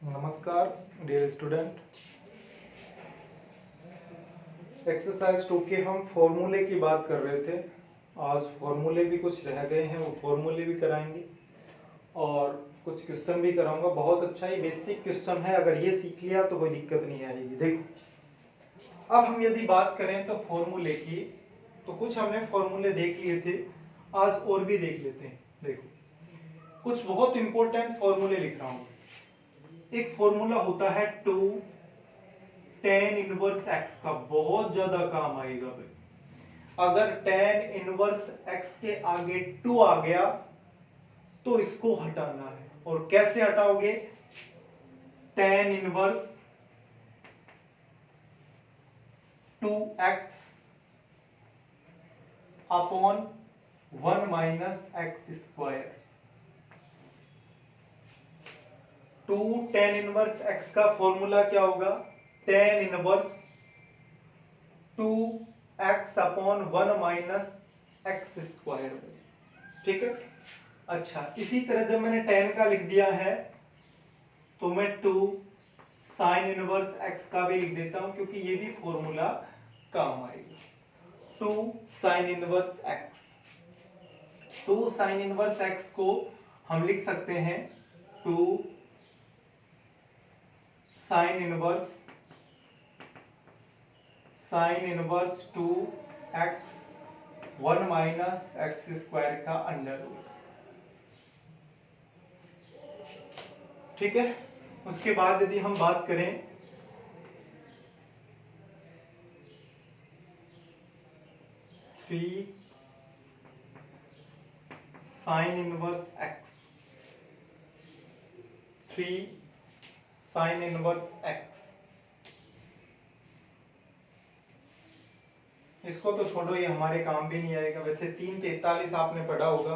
नमस्कार dear student. Exercise 2 के हम फॉर्मूले की बात कर रहे थे। आज फॉर्मूले भी कुछ रह गए हैं, वो फॉर्मूले भी कराएंगे और कुछ क्वेश्चन भी कराऊंगा। बहुत अच्छा ही बेसिक क्वेश्चन है, अगर ये सीख लिया तो कोई दिक्कत नहीं आएगी। देखो, अब हम यदि बात करें तो फॉर्मूले की, तो कुछ हमने फॉर्मूले देख लिए थे, आज और भी देख लेते हैं। देखो, कुछ बहुत इंपॉर्टेंट फॉर्मूले लिख रहा हूं। एक फॉर्मूला होता है 2 tan इनवर्स x का, बहुत ज्यादा काम आएगा भाई। अगर tan इनवर्स x के आगे 2 आ गया तो इसको हटाना है। और कैसे हटाओगे? tan inverse 2x upon 1 minus x square. 2 tan inverse x का फॉर्मूला क्या होगा? tan inverse 2x upon 1 minus x square. ठीक है। अच्छा, इसी तरह जब मैंने tan का लिख दिया है तो मैं 2 साइन इनवर्स x का भी लिख देता हूं, क्योंकि ये भी फॉर्मूला काम आएगा। 2 sign inverse x, 2 sign inverse x को हम लिख सकते हैं 2 sine inverse 2x 1 minus x square का अंडर रूट। ठीक है। उसके बाद यदि हम बात करें 3 sine inverse x, 3 sine inverse x, इसको तो छोड़ो, ये हमारे काम भी नहीं आएगा। वैसे 343 आपने पढ़ा होगा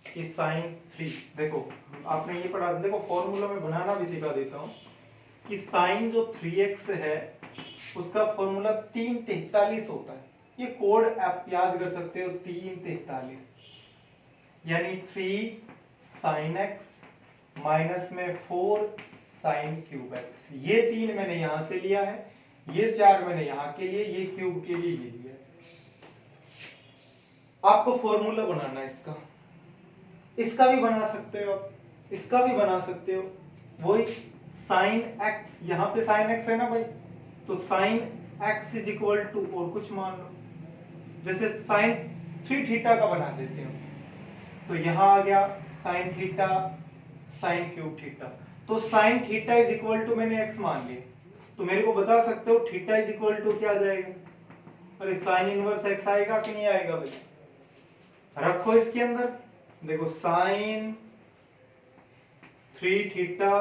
कि साइन 3, देखो आपने ये पढ़ा, देखो फॉर्मूला में बनाना भी सिखा देता हूं कि साइन जो 3x है उसका फॉर्मूला 343 होता है। ये कोड आप याद कर सकते हो, 343 यानी 3 साइन x माइनस में 4 साइन क्यूब x। ये 3 मैंने यहां से लिया है, ये 4 मैंने यहां के लिए, ये क्यूब के लिए ये लिया है। आपको फॉर्मूला बनाना है इसका, इसका भी बना सकते हो आप, इसका भी बना सकते हो। वही साइन x, यहां पे साइन x है ना भाई, तो sine x is equal to और कुछ मान लो, जैसे साइन 3 थीटा का बना देते हो, तो यहां आ गया sine theta sine cube theta. तो sine theta is equal to मैंने x मान लिया, तो मेरे को बता सकते हो थीटा इज इक्वल टू क्या आ जाएगा? अरे साइन इनवर्स x आएगा कि नहीं आएगा भाई? रखो इसके अंदर, देखो sine 3 theta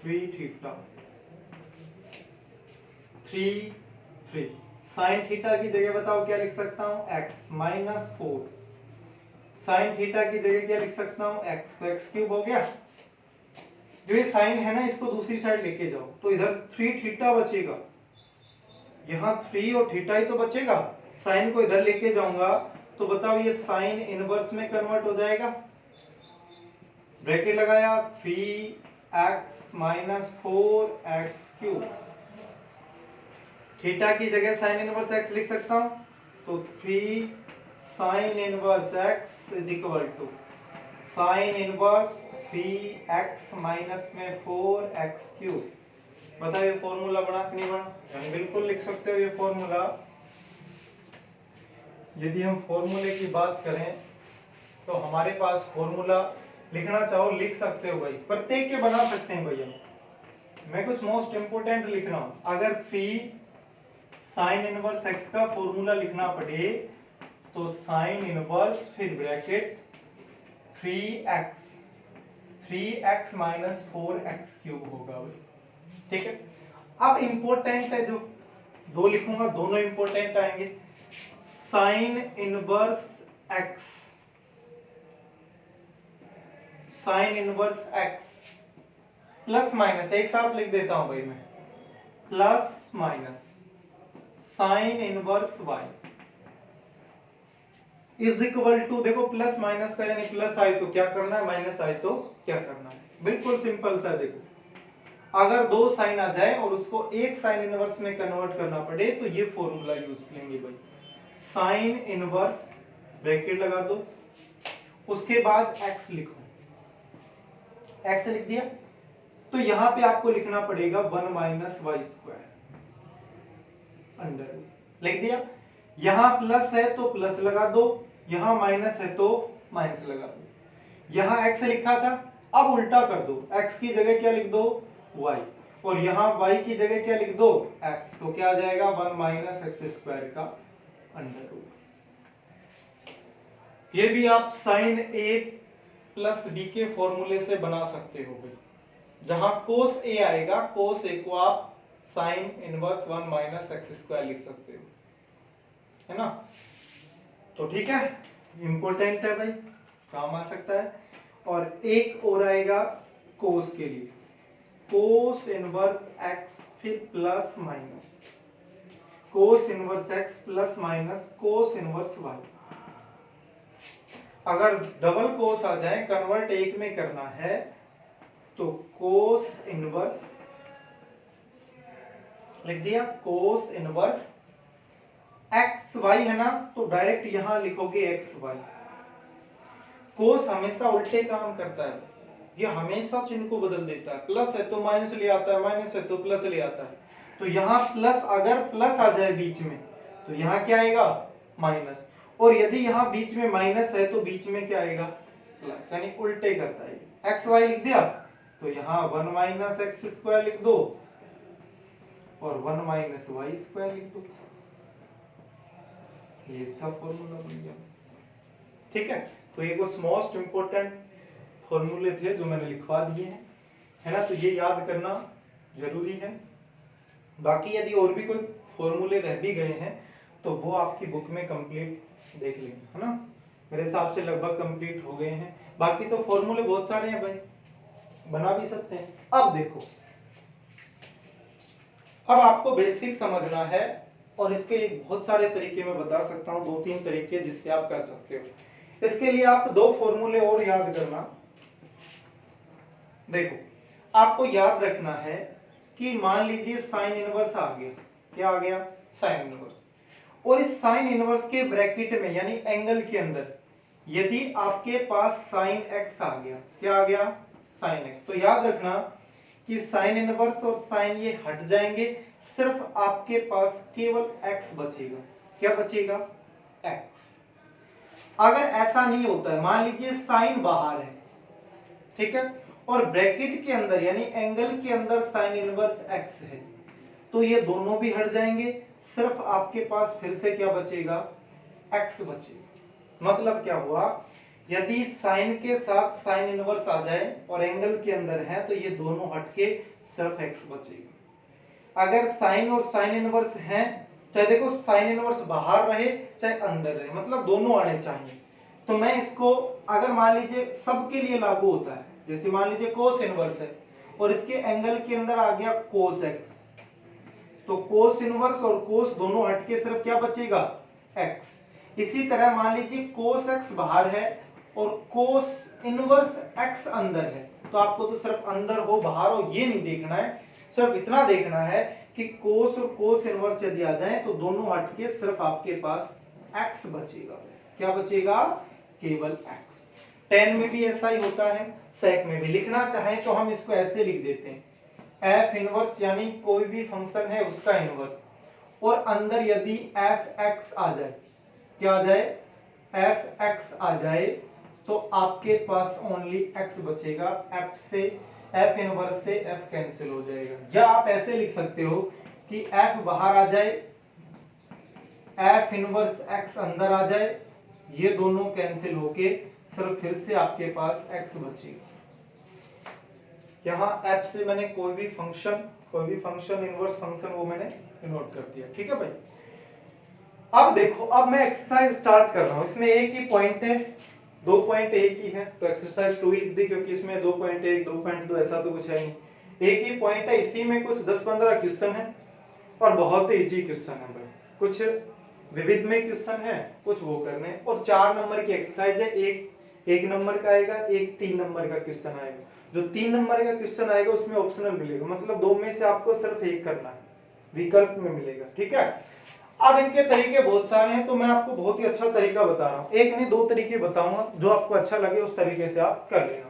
3 theta 3 3, sine theta की जगह बताओ क्या लिख सकता हूं? x माइनस 4, साइन थीटा की जगह क्या लिख सकता हूं? x, तो x क्यूब हो गया। जो ये साइन है ना, इसको दूसरी साइड लेके जाओ, तो इधर 3 थीटा बचेगा, यहाँ 3 और थीटा ही तो बचेगा। साइन को इधर लेके जाऊंगा तो बताओ ये साइन इनवर्स में कन्वर्ट हो जाएगा। ब्रैकेट लगाया, 3x minus 4x cube, theta की जगह साइन इनवर्स x लिख सकता हूं, तो 3 sine inverse x is equal to sine inverse 3x minus में 4x क्यूब। बताओ ये फॉर्मूला बना कि नहीं बना? बिल्कुल लिख सकते हो ये फॉर्मूला। यदि हम फॉर्मूले की बात करें तो हमारे पास फॉर्मूला लिखना चाहो लिख सकते हो भाई, प्रत्येक के बना सकते हैं भैया। मैं कुछ मोस्ट इंपोर्टेंट लिख रहा हूं। अगर फी साइन इनवर्स x का फॉर्मूला लिखना पड़े तो साइन इनवर्स फिर bracket 3x minus 4x cube होगा भाई। ठीक है। अब इंपॉर्टेंट है, जो दो लिखूंगा दोनों इंपॉर्टेंट आएंगे। Sine inverse x, sine inverse x plus minus एक साथ लिख देता हूं भाई मैं, plus minus sine inverse y is equal to, देखो प्लस माइनस का यानी प्लस आई तो क्या करना है, माइनस आई तो क्या करना है। बिल्कुल सिंपल सा। देखो अगर दो साइन आ जाए और उसको एक साइन इनवर्स में कन्वर्ट करना पड़े तो ये फॉर्मूला यूज करेंगे भाई, साइन इनवर्स ब्रैकेट लगा दो, उसके बाद x लिखो, x लिख दिया तो यहां पे आपको लिखना पड़ेगा 1 माइनस वाई स्क्वायर अंडर लिख दिया। यहां प्लस है तो प्लस लगा दो, यहां माइनस है तो माइनस लगा दो। यहां x लिखा था, अब उल्टा कर दो, x की जगह क्या लिख दो y, और यहां y की जगह क्या लिख दो x, तो क्या आ जाएगा 1 माइनस एक्स स्क्वायर का अंडर रूट। ये भी आप साइन a प्लस b के फॉर्मूले से बना सकते हो भाई, जहां cos a आएगा, cos a को आप sign inverse 1 minus x square लिख सकते हो, है ना। तो ठीक है, इंपॉर्टेंट है भाई, काम आ सकता है। और एक और आएगा cos के लिए, cos इनवर्स x फिर plus minus cos inverse x plus minus cos inverse y। अगर डबल cos आ जाए, कन्वर्ट एक में करना है तो cos इनवर्स लिख दिया, cos इनवर्स एक्स वाई है ना, तो डायरेक्ट यहां लिखोगे एक्स वाई। cos हमेशा उल्टे काम करता है, ये हमेशा चिन्ह को बदल देता है, प्लस है तो माइनस ले आता है, माइनस है तो प्लस ले आता है। तो यहाँ प्लस, अगर प्लस आ जाए बीच में तो यहाँ क्या आएगा माइनस, और यदि यहाँ बीच में माइनस है तो बीच में क्या आएगा प्लस, यानी उल्टे करता है। एक्स वाई लिख दिया तो यहाँ 1 माइनस एक्स स्क्वायर लिख दो और 1 माइनस वाई स्क्वायर लिख दो, ये इसका फॉर्मूला बन गया। ठीक है, तो ये कुछ मोस्ट इंपोर्टेंट फॉर्मूले थे जो मैंने लिखवा दिए हैं, है ना, तो ये याद करना जरूरी है। बाकी यदि और भी कोई फॉर्मूले रह भी गए हैं तो वो आपकी बुक में कंप्लीट देख लेंगे, है ना। मेरे हिसाब से लगभग कंप्लीट हो गए हैं, बाकी तो फॉर्मूले बहुत सारे हैं भाई, बना भी सकते हैं। अब देखो, अब आपको बेसिक समझना है और इसके बहुत सारे तरीके मैं बता सकता हूं, 2-3 तरीके जिससे आप कर सकते हो। इसके लिए आप 2 फॉर्मूले और याद करना। देखो, आपको याद रखना है कि मान लीजिए साइन इनवर्स आ गया, क्या आ गया साइन इनवर्स, और इस साइन इनवर्स के ब्रैकेट में यानी एंगल के अंदर यदि आपके पास साइन एक्स आ गया, क्या आ गया साइन एक्स, तो याद रखना कि साइन इनवर्स और साइन ये हट जाएंगे, सिर्फ आपके पास केवल x बचेगा। क्या बचेगा x। अगर ऐसा नहीं होता है, मान लीजिए साइन बाहर है, ठीक है, और ब्रैकेट के अंदर यानी एंगल के अंदर साइन इनवर्स x है, तो ये दोनों भी हट जाएंगे, सिर्फ आपके पास फिर से क्या बचेगा x बचेगा। मतलब क्या हुआ, यदि साइन के साथ साइन इनवर्स आ जाए और एंगल के अंदर है तो ये दोनों हटके सिर्फ x बचेगा। अगर साइन और साइन इनवर्स हैं, चाहे देखो साइन इनवर्स बाहर रहे चाहे अंदर रहे, मतलब दोनों आने चाहिए। तो मैं इसको अगर मान लीजिए सबके लिए लागू होता है, जैसे मान लीजिए कोस इनवर्स है और इसके एंगल के अंदर आ गया कोस x, तो कोस इनवर्स और कोस दोनों हटके सिर्फ क्या बचेगा x। इसी तरह मान लीजिए कोस x बाहर है और कोस इनवर्स x अंदर है, तो आपको तो सिर्फ अंदर हो बाहर हो ये नहीं देखना है, सिर्फ इतना देखना है कि कोस और कोस इनवर्स यदि आ जाए तो दोनों हटके सिर्फ आपके पास x बचेगा। क्या बचेगा केवल x। tan में भी ऐसा ही होता है, sec में भी। लिखना चाहे तो हम इसको ऐसे लिख देते हैं, f इनवर्स यानी कोई भी फंक्शन है उसका इनवर्स, और अंदर यदि fx आ जाए, क्या आ जाए fx आ जाए, तो आपके पास ओनली x बचेगा, f से f इनवर्स से f कैंसिल हो जाएगा। या आप ऐसे लिख सकते हो कि f बाहर आ जाए, f इनवर्स x अंदर आ जाए, ये दोनों कैंसिल होके सिर्फ फिर से आपके पास x बचेगा। यहाँ f से मैंने कोई भी फंक्शन इनवर्स फंक्शन वो मैंने नोट कर दिया, ठीक है भाई। अब देखो, अब मैं एक्सरसाइज स्टार्ट कर रहा हूं, इसमें एक ही पॉइंट है, 2 पॉइंट एक ही है, तो एक्सरसाइज 2 लिख दी, क्योंकि इसमें 2.1 2.2 ऐसा तो कुछ है नहीं, एक ही पॉइंट है। इसी में कुछ 10-15 क्वेश्चन है और बहुत ही इजी क्वेश्चन है भाई, कुछ विविध में क्वेश्चन है, कुछ वो करने हैं, और 4 नंबर की एक्सरसाइज है, एक नंबर का आएगा, एक 3 नंबर का क्वेश्चन आएगा। जो 3 नंबर का क्वेश्चन आएगा उसमें ऑप्शनल मिलेगा, मतलब 2 में से आपको सिर्फ एक करना है, विकल्प में मिलेगा। ठीक है, अब इनके तरीके बहुत सारे हैं, तो मैं आपको बहुत ही अच्छा तरीका बता रहा हूं, एक नहीं 2 तरीके बताऊंगा, जो आपको अच्छा लगे उस तरीके से आप कर लेना।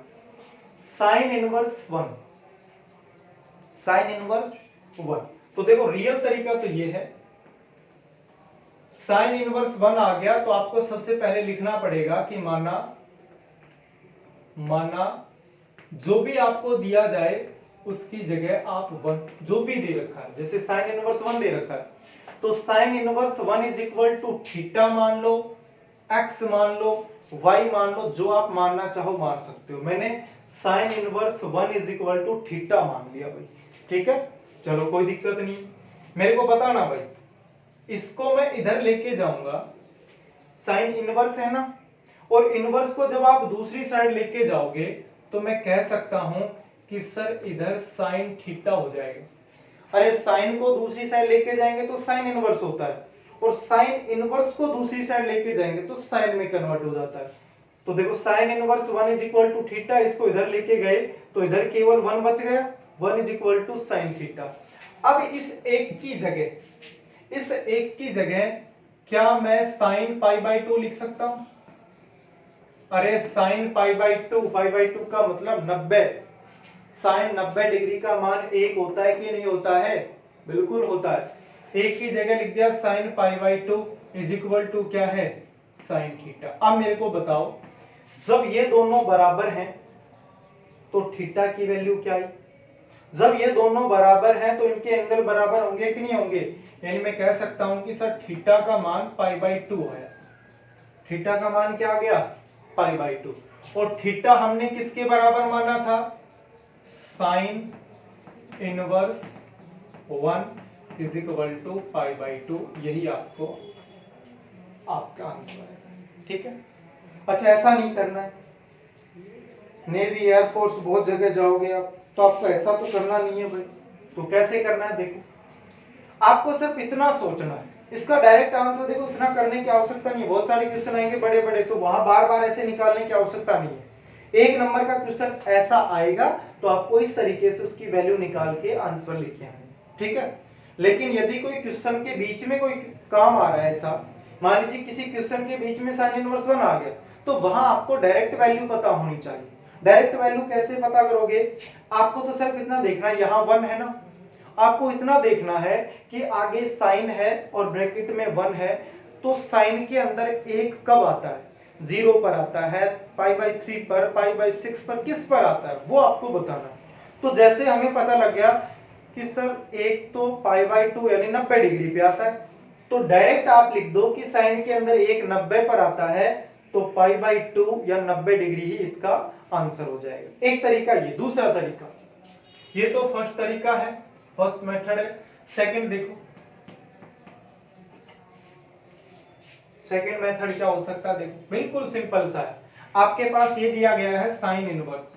साइन इनवर्स 1, साइन इनवर्स 1, तो देखो रियल तरीका तो ये है, साइन इनवर्स 1 आ गया तो आपको सबसे पहले लिखना पड़ेगा कि माना जो भी आपको दिया जाए उसकी जगह आप 1 जो भी दे रखा है, जैसे साइन इनवर्स 1 दे रखा है तो sine inverse 1 is equal to theta मान लो, एक्स मान लो, वाई मान लो, जो आप मानना चाहो मान सकते हो। मैंने sine inverse 1 is equal to theta मान लिया भाई। ठीक है, चलो कोई दिक्कत नहीं, मेरे को बताना भाई, इसको मैं इधर लेके जाऊंगा, साइन इनवर्स है ना, और इनवर्स को जब आप दूसरी साइड लेके जाओगे तो मैं कह सकता हूं कि सर इधर साइन थीटा हो जाएगा। अरे साइन को दूसरी साइड लेके जाएंगे तो साइन इनवर्स होता है, और साइन इनवर्स को दूसरी साइड लेके जाएंगे तो साइन में कन्वर्ट हो जाता है। तो देखो sine inverse 1 is equal to theta, इसको इधर लेके गए तो इधर केवल 1 बच गया, 1 is equal to sine theta. अब इस एक की जगह क्या मैं साइन पाई बाई 2 लिख सकता हूं? अरे साइन पाई बाई 2 का मतलब 90, साइन 90 डिग्री का मान 1 होता है कि नहीं होता है? बिल्कुल होता है। एक की जगह लिख दिया sine pi by 2 is equal to क्या है? Sine theta. अब मेरे को बताओ, जब ये दोनों बराबर हैं तो थीटा की वैल्यू क्या आई? जब ये दोनों बराबर हैं तो इनके एंगल बराबर होंगे कि नहीं होंगे? यानी मैं कह सकता हूं कि सर थीटा का मान पाई बाई 2 है। थीटा का मान क्या आ गया? Pi by 2। और थीटा हमने किसके बराबर माना था? Sine inverse 1 is equal to pi by 2। यही आपका आंसर है। ठीक है, अच्छा ऐसा नहीं करना है, नेवी एयरफोर्स बहुत जगह जाओगे आप, तो आपको ऐसा तो करना नहीं है भाई। तो कैसे करना है? देखो, आपको सिर्फ इतना सोचना है, इसका डायरेक्ट आंसर देखो इतना करने की आवश्यकता नहीं है। बहुत सारे क्वेश्चन आएंगे बड़े बड़े, तो वहां बार बार ऐसे निकालने की आवश्यकता नहीं है। एक नंबर का क्वेश्चन ऐसा आएगा तो आपको इस तरीके से उसकी वैल्यू निकाल के आंसर लिखे आने। ठीक है, लेकिन यदि कोई क्वेश्चन के बीच में कोई काम आ रहा है, ऐसा मान लीजिए किसी क्वेश्चन के बीच में साइन इनवर्स 1 आ गया, तो वहां आपको डायरेक्ट वैल्यू पता होनी चाहिए। डायरेक्ट वैल्यू कैसे पता करोगे? आपको तो सिर्फ इतना देखना है, यहाँ 1 है ना, आपको इतना देखना है कि आगे साइन है और ब्रैकेट में 1 है, तो साइन के अंदर 1 कब आता है? 0 पर आता है, पाई बाई 3 पर, पाई बाई 6 पर, किस पर आता है वो आपको बताना है। तो जैसे हमें पता लग गया कि सर 1 तो पाई बाई 2 यानी 90 डिग्री पे आता है, तो डायरेक्ट आप लिख दो कि साइन के अंदर 1 90 पर आता है, तो पाई बाई 2 या 90 डिग्री ही इसका आंसर हो जाएगा। एक तरीका ये। दूसरा तरीका, ये तो फर्स्ट तरीका है, फर्स्ट मेथड है। सेकंड देखो, सेकंड मेथड क्या हो सकता है? देखो बिल्कुल सिंपल सा है। आपके पास ये दिया गया है साइन इनवर्स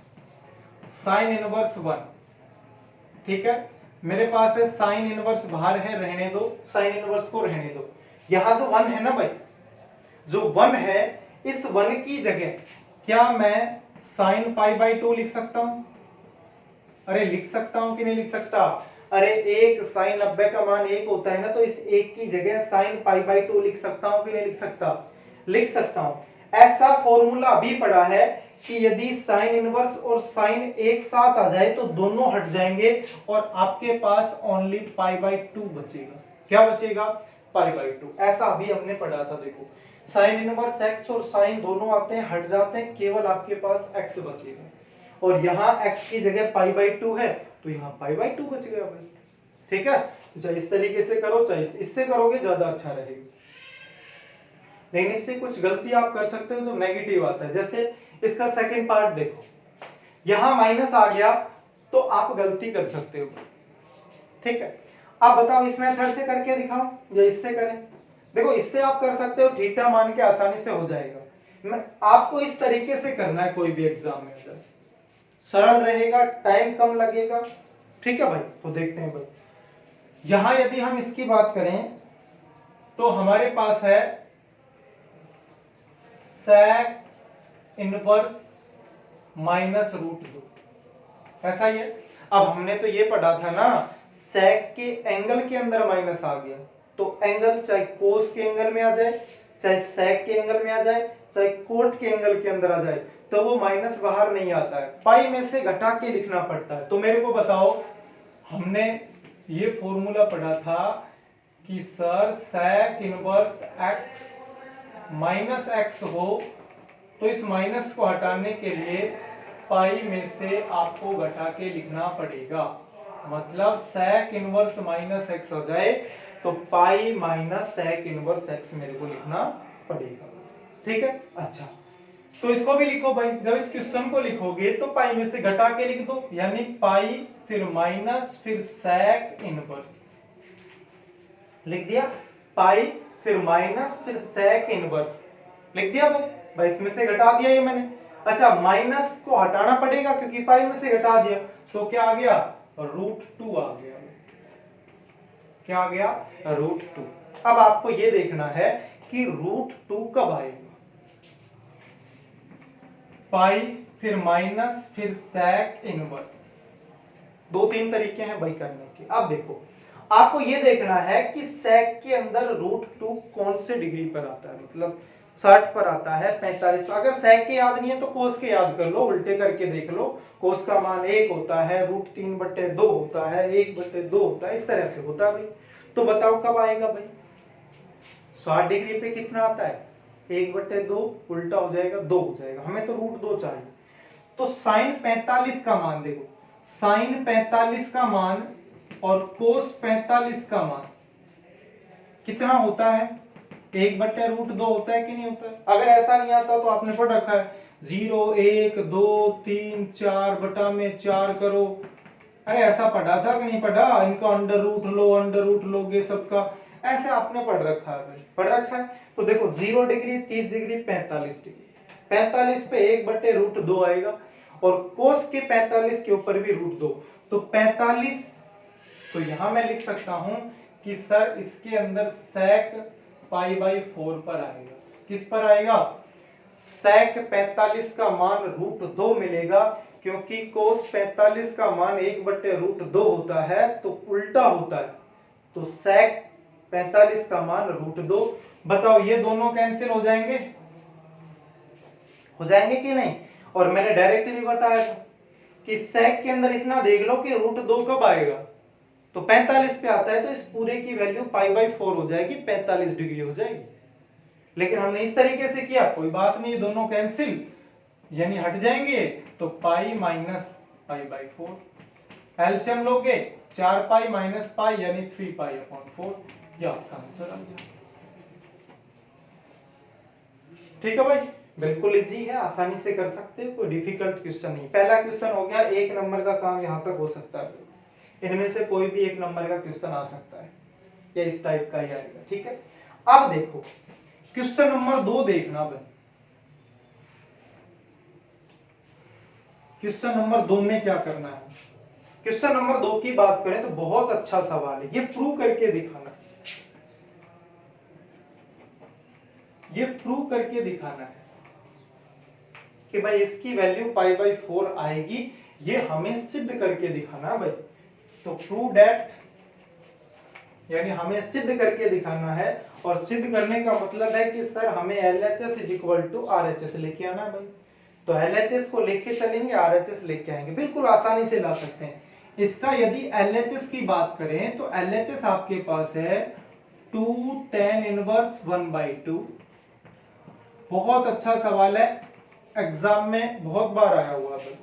1, ठीक है, मेरे पास है साइन इनवर्स बाहर है, रहने दो, साइन इनवर्स को रहने दो। यहां जो 1 है ना भाई, जो 1 है, इस 1 की जगह क्या मैं साइन पाई बाई 2 लिख सकता हूं? अरे लिख सकता हूं कि नहीं लिख सकता? अरे एक साइन 90 का मान 1 होता है ना, तो इस 1 की जगह साइन पाई बाई 2 लिख सकता हूं कि नहीं लिख सकता? लिख सकता हूं। ऐसा फॉर्मूला अभी पढ़ा है कि यदि साइन इनवर्स और साइन एक साथ आ जाए तो दोनों हट जाएंगे और आपके पास ओनली पाई बाई 2 बचेगा। क्या बचेगा? पाई बाई 2। ऐसा अभी हमने पढ़ा था। देखो साइन इनवर्स x और साइन दोनों आते हैं, हट जाते हैं, केवल आपके पास x बचेगा, और यहाँ x की जगह पाई बाई 2 है तो यहाँ पाई बाई 2 बच गया भाई। ठीक है, तो चाहे इस तरीके से करो चाहे इससे करोगे ज्यादा अच्छा रहेगा। लेकिन इससे कुछ गलती आप कर सकते हो जो नेगेटिव आता है। जैसे इसका सेकंड पार्ट देखो, यहां माइनस आ गया तो आप गलती कर सकते हो। ठीक है, आप बताओ इस मेथड से करके दिखाओ या इससे करें? देखो इससे आप कर सकते हो, थीटा मान के आसानी से हो जाएगा। आपको इस तरीके से करना है, कोई भी एग्जाम में सरल रहेगा, टाइम कम लगेगा। ठीक है भाई, तो देखते हैं भाई, यहां यदि हम इसकी बात करें तो हमारे पास है sec इनवर्स माइनस रूट 2। ऐसा ही है। अब हमने तो ये पढ़ा था ना, सेक के एंगल के अंदर माइनस आ गया, तो एंगल चाहे कोस के एंगल में आ जाए, चाहे सेक के एंगल में आ जाए, चाहे कोट के एंगल के अंदर आ जाए, तो वो माइनस बाहर नहीं आता है, पाई में से घटा के लिखना पड़ता है। तो मेरे को बताओ, हमने ये फॉर्मूला पढ़ा था कि sir sec inverse x minus x हो, तो इस माइनस को हटाने के लिए पाई में से आपको घटा के लिखना पड़ेगा। मतलब सेक इनवर्स माइनस एक्स हो जाए तो pi minus sec inverse x मेरे को लिखना पड़ेगा। ठीक है, अच्छा तो इसको भी लिखो भाई। जब इस क्वेश्चन को लिखोगे तो पाई में से घटा के लिख दो, यानी पाई फिर माइनस फिर सेक इनवर्स लिख दिया, पाई फिर माइनस फिर सेक इनवर्स लिख दिया भाई इसमें से घटा दिया ये मैंने। अच्छा माइनस को हटाना पड़ेगा क्योंकि पाई में से घटा दिया, तो क्या आ गया, √2 आ गया। क्या आ गया, √2। अब आपको ये देखना है कि √2 कब आएगा, पाई फिर माइनस फिर सेक इनवर्स, 2-3 तरीके हैं भाई करने के। अब देखो आपको ये देखना है कि सेक के अंदर √2 कौन से डिग्री पर आता है, मतलब 60 पर आता है, 45 पर। अगर सेक के याद नहीं है तो कोस के याद कर लो, उल्टे करके देख लो। कोस का मान 1 होता है, √3/2 होता है, 1/2 होता है, इस तरह से होता है भाई। तो बताओ कब आएगा भाई, 60 डिग्री पे कितना आता है, 1/2 उल्टा हो जाएगा 2 हो जाएगा, हमें तो √2 चाहिए। तो साइन 45 का मान देखो, साइन 45 का मान और कोस 45 का मान कितना होता है, 1/√2 होता है कि नहीं होता है। अगर ऐसा नहीं आता तो आपने पढ़ रखा है 0 1 2 3 4 बटा में 4 करो। अरे ऐसा पढ़ा था कि नहीं पढ़ा, इनका अंडर रूट लोगे सबका, ऐसे आपने पढ़ रखा है, पढ़ रखा है। तो देखो 0 डिग्री 30 डिग्री 45 डिग्री, 45 पे 1/√2 आएगा और कोस के 45 के ऊपर भी √2, तो 45। तो यहां मैं लिख सकता हूं कि सर इसके अंदर सेक π/4 पर आएगा। किस पर आएगा, सेक 45 का मान √2 मिलेगा, क्योंकि कोस 45 का मान 1/√2 होता है, तो उल्टा होता है, तो सेक 45 का मान √2। बताओ ये दोनों कैंसिल हो जाएंगे, हो जाएंगे कि नहीं। और मैंने डायरेक्ट भी बताया था कि सेक के अंदर इतना देख लो कि √2 कब आएगा, तो 45 पे आता है, तो इस पूरे की वैल्यू π/4 हो जाएगी, 45 डिग्री हो जाएगी। लेकिन हमने इस तरीके से किया, कोई बात नहीं, दोनों कैंसिल यानी हट जाएंगे, तो पाई माइनस π/4, एलसीएम लोगे 4π माइनस पाई यानी 3π/4, यह आपका आंसर आ गया। ठीक है भाई, बिल्कुल इजी है, आसानी से कर सकते हो, कोई डिफिकल्ट क्वेश्चन नहीं। पहला क्वेश्चन हो गया, 1 नंबर का काम यहां तक हो सकता है, इनमें से कोई भी 1 नंबर का क्वेश्चन आ सकता है, या इस टाइप का ही आएगा। ठीक है, अब देखो क्वेश्चन नंबर 2 देखना भाई। क्वेश्चन नंबर 2 में क्या करना है, क्वेश्चन नंबर 2 की बात करें तो बहुत अच्छा सवाल है, ये प्रूव करके दिखाना, ये प्रूव करके दिखाना है कि भाई इसकी वैल्यू π/4 आएगी, ये हमें सिद्ध करके दिखाना भाई। तो प्रूव दैट यानी हमें सिद्ध करके दिखाना है, और सिद्ध करने का मतलब है कि सर हमें LHS = RHS लेके आना भाई। तो LHS को लेके चलेंगे, RHS लेके आएंगे, बिल्कुल आसानी से ला सकते हैं। इसका यदि LHS की बात करें तो LHS आपके पास है 2 tan इनवर्स 1/2। बहुत अच्छा सवाल है, एग्जाम में बहुत बार आया हुआ है भाई।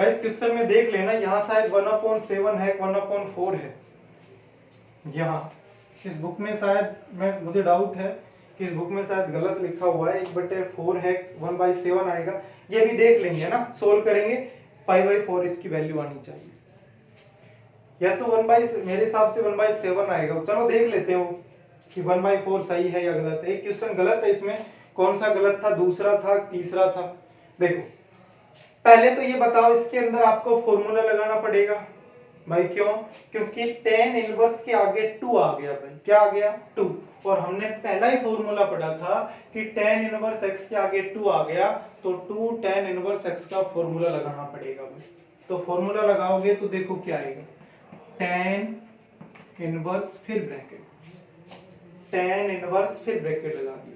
इस क्वेश्चन में देख लेना, यहाँ शायद 1/7 है, 1/4 है, यहाँ इस बुक में शायद मुझे डाउट है कि इस बुक में शायद गलत लिखा हुआ है, 1/4 है, 1/7 आएगा, ये भी देख लेंगे ना, सोल्व करेंगे, π/4 इसकी वैल्यू आनी चाहिए, या तो मेरे हिसाब से 1/7 आएगा। चलो देख लेते हो कि 1/4 सही है या गलत है। एक क्वेश्चन गलत है, इसमें कौन सा गलत था, दूसरा था, तीसरा था। देखो पहले तो ये बताओ, इसके अंदर आपको फॉर्मूला लगाना पड़ेगा भाई, क्यों, क्योंकि tan इनवर्स के आगे 2 आ गया भाई, क्या आ गया 2, और हमने पहला ही फॉर्मूला पढ़ा था कि tan इनवर्स x के आगे 2 आ गया तो 2 tan इनवर्स x का फॉर्मूला लगाना पड़ेगा भाई। तो फॉर्मूला लगाओगे तो देखो क्या आएगा, tan इनवर्स फिर ब्रैकेट, tan इनवर्स फिर ब्रैकेट लगा दिया।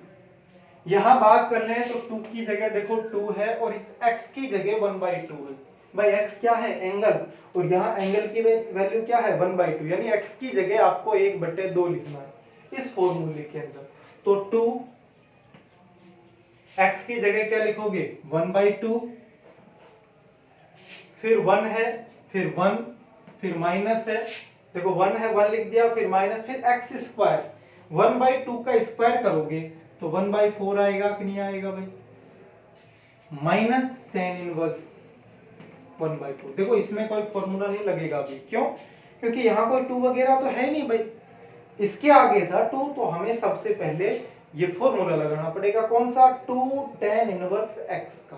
यहां बात कर लें तो 2 की जगह देखो 2 है और इस x की जगह 1/2 है भाई। x क्या है, एंगल, और यहाँ एंगल की वैल्यू क्या है 1/2, यानी x की जगह आपको 1/2 लिखना है इस फॉर्मूले के अंदर। तो 2 x की जगह क्या लिखोगे 1/2, फिर 1 है, फिर 1, फिर माइनस है, देखो 1 है 1 लिख दिया, फिर माइनस, फिर x स्क्वायर, 1/2 का स्क्वायर करोगे तो 1/4 आएगा कि नहीं आएगा भाई, माइनस tan इनवर्स 1/4। देखो इसमें कोई फॉर्मूला नहीं लगेगा अभी, क्यों, क्योंकि यहाँ कोई 2 वगैरह तो है नहीं भाई, इसके आगे था 2, तो हमें सबसे पहले ये फॉर्मूला लगाना पड़ेगा, कौन सा, 2 tan इनवर्स x का।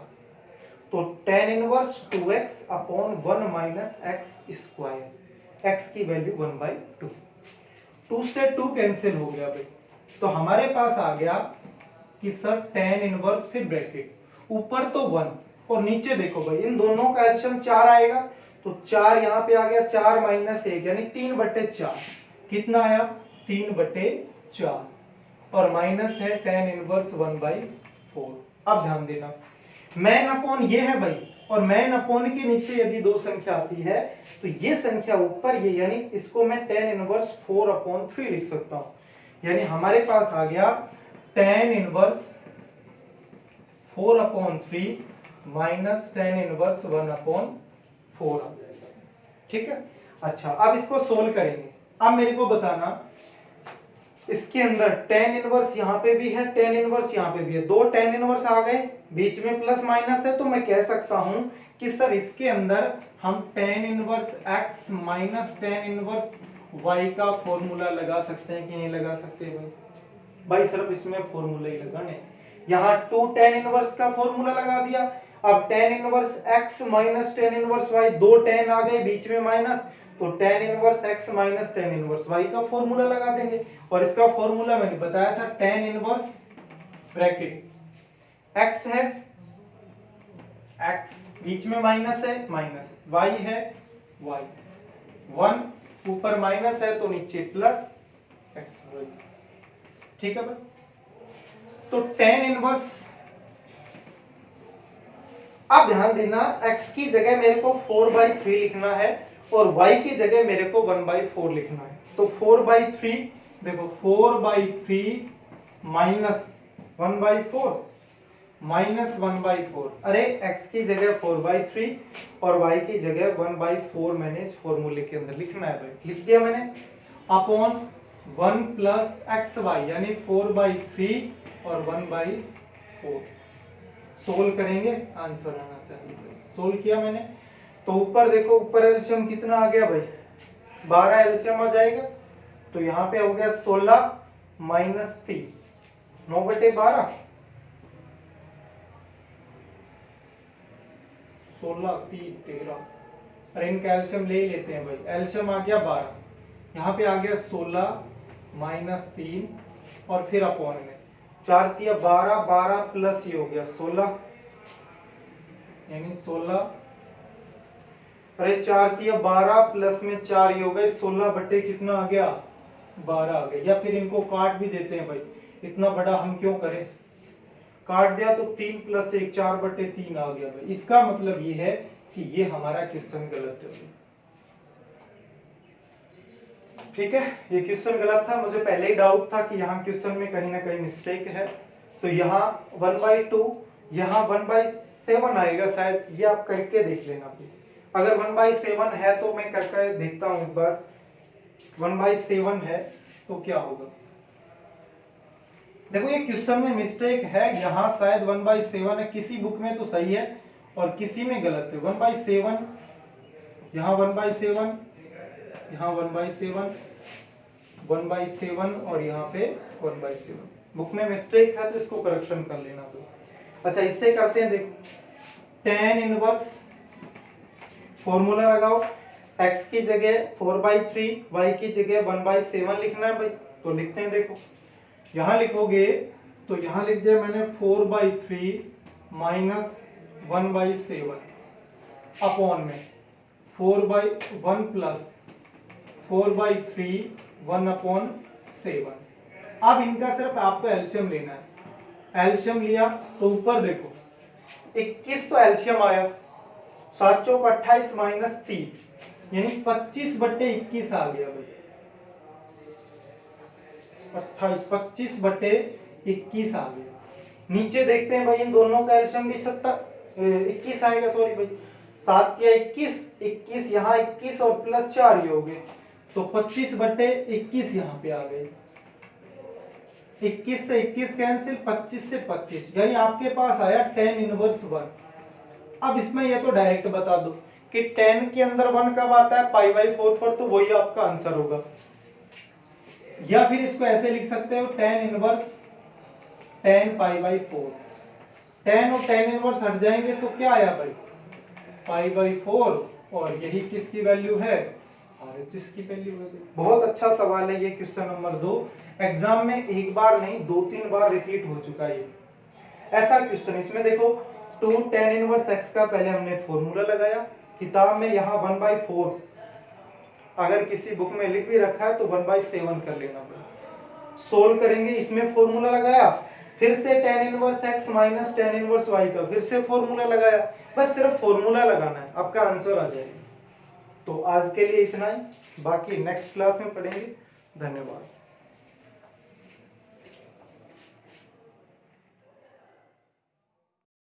तो tan inverse 2x upon 1 minus x square, x की वैल्यू 1/2, 2 से 2 कैंसिल हो गया भाई। तो हमारे पास आ गया कि सर tan इनवर्स फिर ब्रैकेट, ऊपर तो 1 और नीचे देखो भाई इन दोनों का एडिशन 4 आएगा, तो 4 यहाँ पे आ गया, 4 माइनस 1 यानी 3/4, कितना आया 3/4, और माइनस है tan इनवर्स 1/4। अब ध्यान देना, मैन अपॉन ये है भाई, और मैन अपॉन के नीचे यदि दो संख्या आती है तो ये संख्या ऊपर ये, यानी इसको मैं tan इनवर्स 4/3 लिख सकता हूं। यानी हमारे पास आ गया tan inverse 4/3 minus tan inverse 1/4 आ जाएगा, ठीक है। अच्छा अब इसको सोल्व करेंगे। अब मेरे को बताना इसके अंदर tan इनवर्स यहाँ पे भी है, tan इनवर्स यहाँ पे भी है, दो tan इनवर्स आ गए, बीच में प्लस माइनस है, तो मैं कह सकता हूं कि सर इसके अंदर हम tan inverse x minus tan inverse y का फॉर्मूला लगा सकते हैं कि नहीं लगा सकते भाई सिर्फ इसमें फॉर्मूला ही लगाने। यहाँ 2 tan इनवर्स का फॉर्मूला लगा दिया, अब tan inverse x minus tan inverse y, दो tan आ गए बीच में माइनस, तो tan inverse x minus tan inverse y का फॉर्मूला लगा देंगे। और इसका फॉर्मूला मैंने बताया था tan इनवर्स ब्रैकेट x है, x बीच में माइनस है माइनस, y है y, 1 ऊपर माइनस है तो नीचे प्लस x, ठीक है भाई। तो tan इनवर्स, अब ध्यान देना x की जगह मेरे को 4/3 लिखना है और y की जगह मेरे को 1/4 लिखना है। तो 4/3 देखो 4/3 माइनस 1/4 माइनस 1/4, अरे x की जगह 4/3 और y की जगह 1/4 मैंने इस फॉर्मूले के अंदर लिखना है भाई, लिख दिया मैंने, अपॉन 1 प्लस xy यानी 4/3 और 1/4। सोल्व करेंगे आंसर आना चाहिए भाई, सोल्व किया मैंने, तो ऊपर देखो ऊपर एलसीएम कितना आ गया भाई 12 एलसीएम आ जाएगा, तो यहाँ पे हो गया 16 माइनस 3, 9/12, 16 3 13, अरे इनका एलसीएम ले ही लेते हैं भाई, एलसीएम आ गया 12, यहाँ पे आ गया 16 माइनस 3 और फिर अपॉन में 4 तिया 12, 12 प्लस ये हो गया 16, यानी 16, अरे 4 तिया 12 प्लस में 4 ये हो गए 16 बटे कितना आ गया 12 आ गया, या फिर इनको काट भी देते हैं भाई, इतना बड़ा हम क्यों करें, काट दिया तो 3 प्लस 1 4/3 आ गया भाई। इसका मतलब ये है कि ये हमारा क्वेश्चन गलत है, ठीक है, ये क्वेश्चन गलत था, मुझे पहले ही डाउट था कि यहाँ क्वेश्चन में कहीं ना कहीं मिस्टेक है। तो यहाँ 1/2, यहाँ 1/7 आएगा शायद, ये आप करके देख लेना भी, अगर 1/7 है तो मैं करके देखता हूँ एक बार, 1/7 है तो क्या होगा, देखो ये क्वेश्चन में मिस्टेक है, यहाँ शायद 1/7 है, किसी बुक में तो सही है और किसी में गलत है, 1/7, यहाँ 1/7, यहाँ 1/7, 1/7 और यहाँ पे 1/7, बुक में मिस्टेक है तो इसको करेक्शन कर लेना तो। अच्छा इससे करते हैं, देखो tan इनवर्स फॉर्मूला लगाओ, x की जगह 4/3, y की जगह 1/7 लिखना है भाई, तो लिखते हैं, देखो यहाँ लिखोगे तो यहाँ लिख दिया मैंने 4/3 माइनस 1/7 अपॉन में 4/1 प्लस 4/3 1/7। अब इनका सिर्फ आपको एलसीएम लेना है। एलसीएम लिया तो ऊपर देखो 21 तो एलसीएम आया, 7 चौक 28 माइनस 3 यानी 25/21 आ गया भाई। 25/21 आ गया। नीचे देखते हैं भाई इन दोनों का एलसीएम भी 21 आएगा, सॉरी भाई 7 या 21 यहाँ 21 और प्लस 4 ये हो गए, तो 25/21 यहाँ पे आ गए। 21 से 21 कैंसिल, 25 से 25 यानी आपके पास आया 10 इनवर्स 1। अब इसमें ये तो डायरेक्ट बता दो कि 10 के अंदर 1 कब आता है, π/4 पर, तो वही आपका आंसर होगा। या फिर इसको ऐसे लिख सकते हो 10 इनवर्स 10 π/4। 10 और 10 इनवर्स हट जाएंगे तो क्या आया भाई, π/4, और यही किसकी वैल्यू है, RHS की वैल्यू है। बहुत अच्छा सवाल है ये क्वेश्चन नंबर 2। एग्जाम में एक बार नहीं 2-3 बार रिपीट हो चुका है ऐसा क्वेश्चन। इसमें देखो 2 tan इनवर्स x का पहले हमने फॉर्मूला लगाया, किताब में यहाँ 1/4, अगर किसी बुक में लिख भी रखा है तो 1/7 कर लेना पड़ेगा। सोल्व करेंगे, इसमें फॉर्मूला लगाया, फिर से tan inverse x minus tan inverse y का फिर से फॉर्मूला लगाया, बस सिर्फ फॉर्मूला लगाना है, आपका आंसर आ जाएगा। तो आज के लिए इतना ही, बाकी नेक्स्ट क्लास में पढ़ेंगे। धन्यवाद।